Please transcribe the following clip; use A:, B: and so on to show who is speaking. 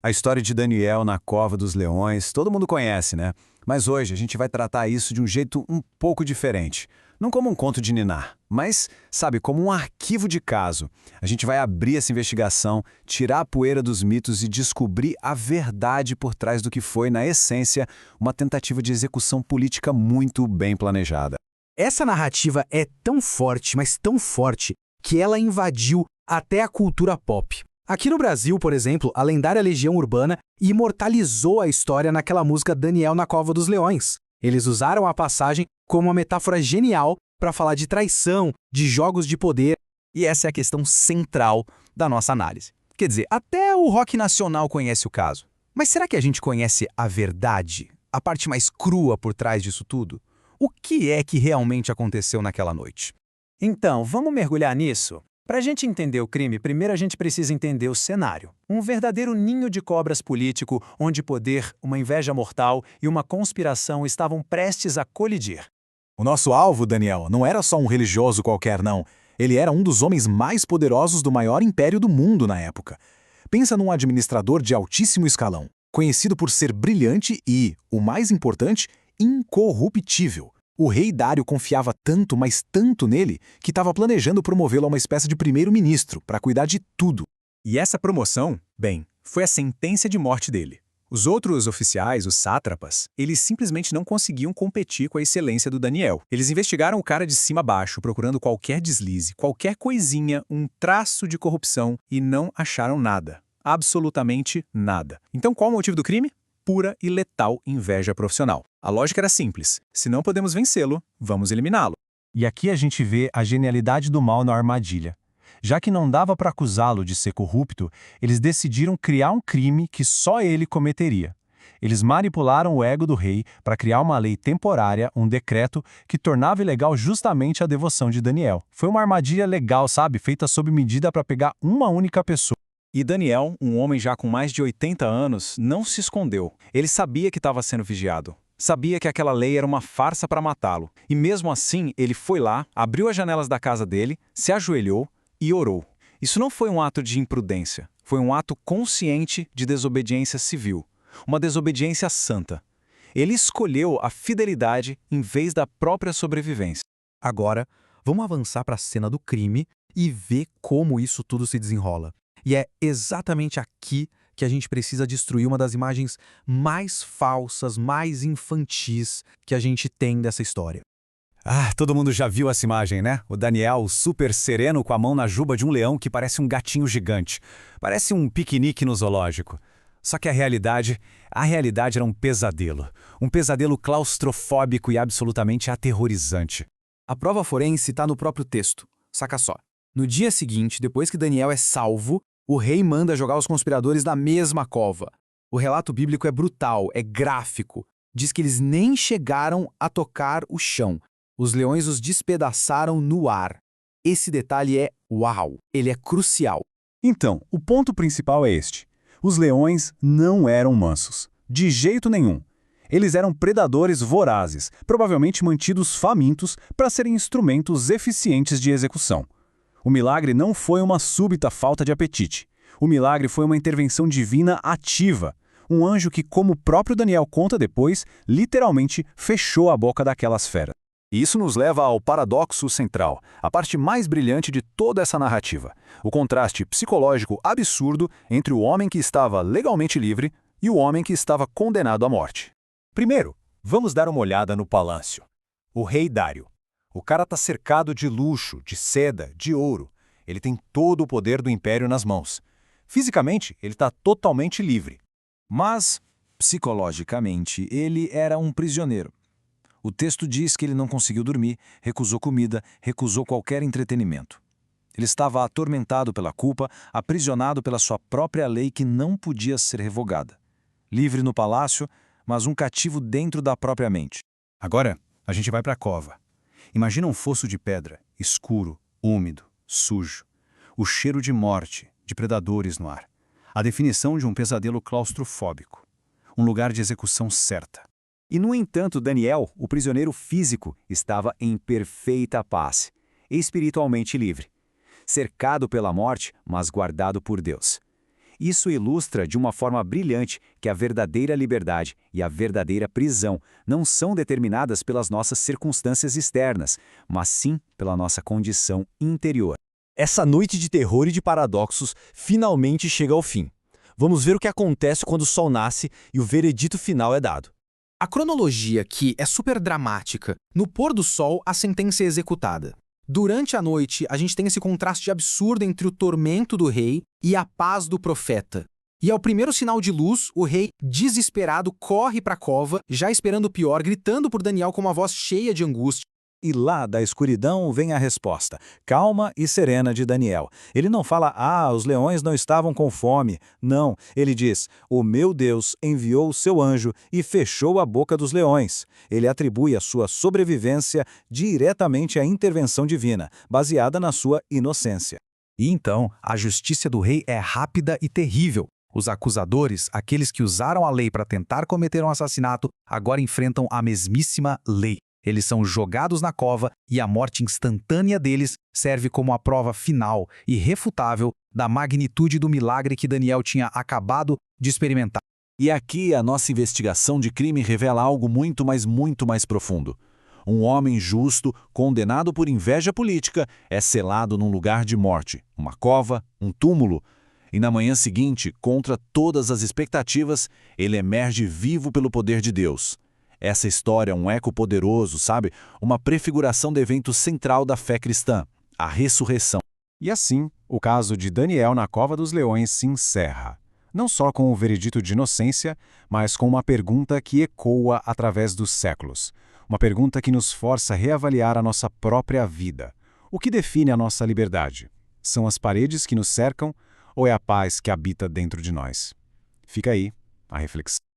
A: A história de Daniel na Cova dos Leões, todo mundo conhece, né? Mas hoje a gente vai tratar isso de um jeito um pouco diferente. Não como um conto de ninar, mas, sabe, como um arquivo de caso. A gente vai abrir essa investigação, tirar a poeira dos mitos e descobrir a verdade por trás do que foi, na essência, uma tentativa de execução política muito bem planejada.
B: Essa narrativa é tão forte, mas tão forte, que ela invadiu até a cultura pop. Aqui no Brasil, por exemplo, a lendária Legião Urbana imortalizou a história naquela música Daniel na Cova dos Leões. Eles usaram a passagem como uma metáfora genial para falar de traição, de jogos de poder.
C: E essa é a questão central da nossa análise. Quer dizer, até o rock nacional conhece o caso. Mas será que a gente conhece a verdade? A parte mais crua por trás disso tudo? O que é que realmente aconteceu naquela noite?
D: Então, vamos mergulhar nisso? Para a gente entender o crime, primeiro a gente precisa entender o cenário. Um verdadeiro ninho de cobras político, onde poder, uma inveja mortal e uma conspiração estavam prestes a colidir.
E: O nosso alvo, Daniel, não era só um religioso qualquer, não. Ele era um dos homens mais poderosos do maior império do mundo na época. Pensa num administrador de altíssimo escalão, conhecido por ser brilhante e, o mais importante, incorruptível. O rei Dário confiava tanto, mas tanto nele, que estava planejando promovê-lo a uma espécie de primeiro-ministro para cuidar de tudo.
C: E essa promoção, bem, foi a sentença de morte dele. Os outros oficiais, os sátrapas, eles simplesmente não conseguiam competir com a excelência do Daniel. Eles investigaram o cara de cima a baixo, procurando qualquer deslize, qualquer coisinha, um traço de corrupção, e não acharam nada. Absolutamente nada. Então qual o motivo do crime? Pura e letal inveja profissional. A lógica era simples. Se não podemos vencê-lo, vamos eliminá-lo.
F: E aqui a gente vê a genialidade do mal na armadilha. Já que não dava para acusá-lo de ser corrupto, eles decidiram criar um crime que só ele cometeria. Eles manipularam o ego do rei para criar uma lei temporária, um decreto, que tornava ilegal justamente a devoção de Daniel. Foi uma armadilha legal, sabe? Feita sob medida para pegar uma única pessoa.
C: E Daniel, um homem já com mais de 80 anos, não se escondeu. Ele sabia que estava sendo vigiado. Sabia que aquela lei era uma farsa para matá-lo. E mesmo assim, ele foi lá, abriu as janelas da casa dele, se ajoelhou e orou. Isso não foi um ato de imprudência. Foi um ato consciente de desobediência civil. Uma desobediência santa. Ele escolheu a fidelidade em vez da própria sobrevivência.
B: Agora, vamos avançar para a cena do crime e ver como isso tudo se desenrola. E é exatamente aqui que a gente precisa destruir uma das imagens mais falsas, mais infantis que a gente tem dessa história.
A: Todo mundo já viu essa imagem, né? O Daniel super sereno com a mão na juba de um leão que parece um gatinho gigante. Parece um piquenique no zoológico. Só que a realidade era um pesadelo. Um pesadelo claustrofóbico e absolutamente aterrorizante.
B: A prova forense está no próprio texto. Saca só. No dia seguinte, depois que Daniel é salvo, o rei manda jogar os conspiradores na mesma cova. O relato bíblico é brutal, é gráfico. Diz que eles nem chegaram a tocar o chão. Os leões os despedaçaram no ar. Esse detalhe é uau, ele é crucial.
F: Então, o ponto principal é este. Os leões não eram mansos. De jeito nenhum. Eles eram predadores vorazes, provavelmente mantidos famintos para serem instrumentos eficientes de execução. O milagre não foi uma súbita falta de apetite. O milagre foi uma intervenção divina ativa. Um anjo que, como o próprio Daniel conta depois, literalmente fechou a boca daquelas feras.
E: E isso nos leva ao paradoxo central, a parte mais brilhante de toda essa narrativa. O contraste psicológico absurdo entre o homem que estava legalmente livre e o homem que estava condenado à morte.
G: Primeiro, vamos dar uma olhada no palácio. O rei Dário. O cara está cercado de luxo, de seda, de ouro. Ele tem todo o poder do império nas mãos. Fisicamente, ele está totalmente livre.
C: Mas, psicologicamente, ele era um prisioneiro. O texto diz que ele não conseguiu dormir, recusou comida, recusou qualquer entretenimento. Ele estava atormentado pela culpa, aprisionado pela sua própria lei que não podia ser revogada. Livre no palácio, mas um cativo dentro da própria mente.
E: Agora, a gente vai para a cova. Imagina um fosso de pedra, escuro, úmido, sujo. O cheiro de morte, de predadores no ar. A definição de um pesadelo claustrofóbico. Um lugar de execução certa.
H: E, no entanto, Daniel, o prisioneiro físico, estava em perfeita paz, espiritualmente livre. Cercado pela morte, mas guardado por Deus. Isso ilustra de uma forma brilhante que a verdadeira liberdade e a verdadeira prisão não são determinadas pelas nossas circunstâncias externas, mas sim pela nossa condição interior.
I: Essa noite de terror e de paradoxos finalmente chega ao fim. Vamos ver o que acontece quando o sol nasce e o veredito final é dado.
B: A cronologia aqui é super dramática. No pôr do sol, a sentença é executada. Durante a noite, a gente tem esse contraste absurdo entre o tormento do rei e a paz do profeta. E ao primeiro sinal de luz, o rei, desesperado, corre para a cova, já esperando o pior, gritando por Daniel com uma voz cheia de angústia.
E: E lá da escuridão vem a resposta, calma e serena de Daniel. Ele não fala, os leões não estavam com fome. Não, ele diz, o meu Deus enviou o seu anjo e fechou a boca dos leões. Ele atribui a sua sobrevivência diretamente à intervenção divina, baseada na sua inocência.
B: E então, a justiça do rei é rápida e terrível. Os acusadores, aqueles que usaram a lei para tentar cometer um assassinato, agora enfrentam a mesmíssima lei. Eles são jogados na cova e a morte instantânea deles serve como a prova final, irrefutável, da magnitude do milagre que Daniel tinha acabado de experimentar.
E: E aqui a nossa investigação de crime revela algo muito mais profundo. Um homem justo, condenado por inveja política, é selado num lugar de morte, uma cova, um túmulo. E na manhã seguinte, contra todas as expectativas, ele emerge vivo pelo poder de Deus. Essa história é um eco poderoso, sabe? Uma prefiguração do evento central da fé cristã, a ressurreição.
F: E assim, o caso de Daniel na Cova dos Leões se encerra. Não só com o veredito de inocência, mas com uma pergunta que ecoa através dos séculos. Uma pergunta que nos força a reavaliar a nossa própria vida. O que define a nossa liberdade? São as paredes que nos cercam ou é a paz que habita dentro de nós? Fica aí a reflexão.